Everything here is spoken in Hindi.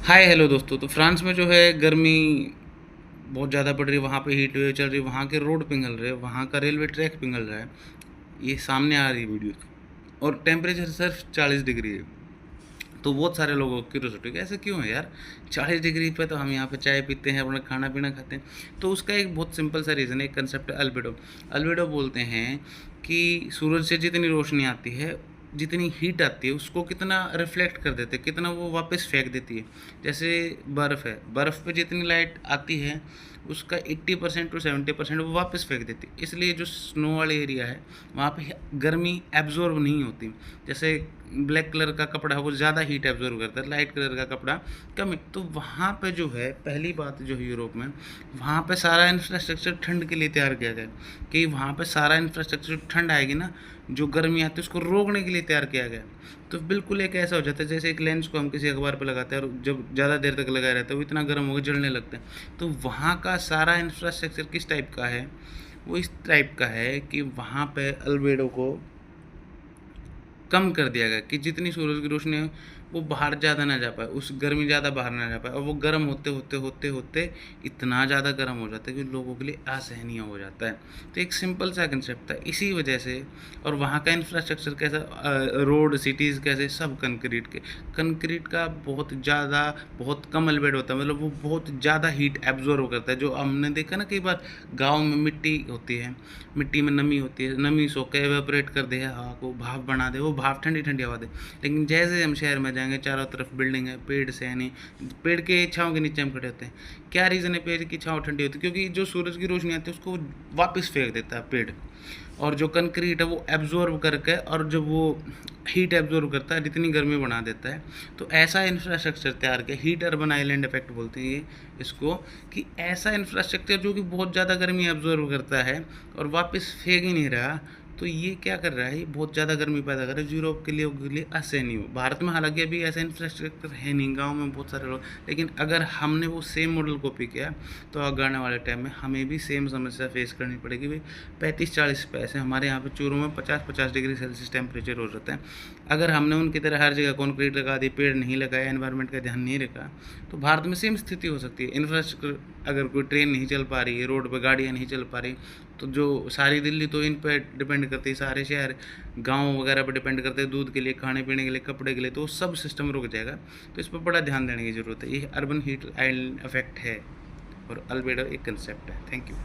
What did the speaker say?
हाय हेलो दोस्तों। तो फ्रांस में जो है गर्मी बहुत ज़्यादा पड़ रही है, वहाँ पे हीट वेव चल रही है, वहाँ के रोड पिघल रहे हैं, वहाँ का रेलवे ट्रैक पिघल रहा है। ये सामने आ रही वीडियो और टेम्परेचर सिर्फ 40 डिग्री है। तो बहुत सारे लोगों की क्यूरियोसिटी कि ऐसा क्यों है यार, 40 डिग्री पे तो हम यहाँ पे चाय पीते हैं, अपना खाना पीना खाते हैं। तो उसका एक बहुत सिंपल सा रीज़न है, एक कंसेप्ट है अल्बेडो। अल्बेडो बोलते हैं कि सूरज से जितनी रोशनी आती है, जितनी हीट आती है, उसको कितना रिफ्लेक्ट कर देते हैं, कितना वो वापस फेंक देती है। जैसे बर्फ़ है, बर्फ़ पे जितनी लाइट आती है उसका 80% टू 70% वो वापस फेंक देती है। इसलिए जो स्नो वाले एरिया है वहाँ पे गर्मी एब्जॉर्ब नहीं होती। जैसे ब्लैक कलर का कपड़ा वो ज़्यादा हीट एब्जॉर्ब करता है, लाइट कलर का कपड़ा कम है। तो वहाँ पे जो है पहली बात जो है यूरोप में, वहाँ पे सारा इंफ्रास्ट्रक्चर ठंड के लिए तैयार किया गया है कि वहाँ पे सारा इंफ्रास्ट्रक्चर ठंड आएगी ना, जो गर्मी आती है उसको रोकने के लिए तैयार किया गया है। तो बिल्कुल एक ऐसा हो जाता है जैसे एक लेंस को हम किसी अखबार पे लगाते हैं और जब ज़्यादा देर तक लगाए रहते हैं वो इतना गर्म होकर जलने लगता है। तो वहाँ का सारा इंफ्रास्ट्रक्चर किस टाइप का है, वो इस टाइप का है कि वहाँ पे अल्बेडो को कम कर दिया गया कि जितनी सूरज की रोशनी है वो बाहर ज़्यादा ना जा पाए, उस गर्मी ज़्यादा बाहर ना जा पाए, और वो गर्म होते होते होते होते इतना ज़्यादा गर्म हो जाता है कि लोगों के लिए असहनीय हो जाता है। तो एक सिंपल सा कंसेप्ट था इसी वजह से। और वहाँ का इंफ्रास्ट्रक्चर कैसा, रोड सिटीज़ कैसे, सब कंक्रीट के। कंक्रीट का बहुत ज़्यादा, बहुत कम एल्बेड होता है, मतलब वो बहुत ज़्यादा हीट एब्जॉर्व करता है। जो हमने देखा ना कई बार गाँव में मिट्टी होती है, मिट्टी में नमी होती है, नमी सोख के एवेपोरेट कर दे हवा को, भाप बना दे, वो भाप ठंडी ठंडी हवा दे। लेकिन जैसे हम शहर में जाएंगे चारों तरफ बिल्डिंग है, पेड़ से है नहीं, पेड़ के छाँव के नीचे हम खड़े होते हैं। क्या रीज़न है पेड़ की छाँव ठंडी होती है? क्योंकि जो सूरज की रोशनी आती है उसको वापस फेंक देता है पेड़, और जो कंक्रीट है वो एब्जॉर्ब करके, और जब वो हीट एब्जॉर्ब करता है जितनी गर्मी बना देता है। तो ऐसा इंफ्रास्ट्रक्चर तैयार किया, हीट अर्बन आइलैंड इफेक्ट बोलते हैं ये इसको, कि ऐसा इंफ्रास्ट्रक्चर जो कि बहुत ज़्यादा गर्मी एब्जॉर्ब करता है और वापस फेंक ही नहीं रहा। तो ये क्या कर रहा है, ये बहुत ज़्यादा गर्मी पैदा कर रहा है यूरोप के लिए असहनीय हो। भारत में हालांकि अभी ऐसा इंफ्रास्ट्रक्चर है नहीं, गांव में बहुत सारे लोग, लेकिन अगर हमने वो सेम मॉडल कॉपी किया तो आगे आने वाले टाइम में हमें भी सेम समस्या फेस करनी पड़ेगी। भाई 35-40 पैसे हमारे यहाँ पे चूरू में 50-50 डिग्री सेल्सियस टेम्परेचर हो जाता है। अगर हमने उनकी तरह हर जगह कॉन्क्रीट लगा दी, पेड़ नहीं लगाया, एनवायरनमेंट का ध्यान नहीं रखा, तो भारत में सेम स्थिति हो सकती है। इंफ्रास्ट्रक्चर, अगर कोई ट्रेन नहीं चल पा रही है, रोड पर गाड़ियाँ नहीं चल पा रही, तो जो सारी दिल्ली तो इन पर डिपेंड करती है, सारे शहर गांव वगैरह पर डिपेंड करते हैं दूध के लिए, खाने पीने के लिए, कपड़े के लिए, तो सब सिस्टम रुक जाएगा। तो इस पर बड़ा ध्यान देने की ज़रूरत है। ये अर्बन हीट आइलैंड इफेक्ट है और अल्बेडो एक कंसेप्ट है। Thank you.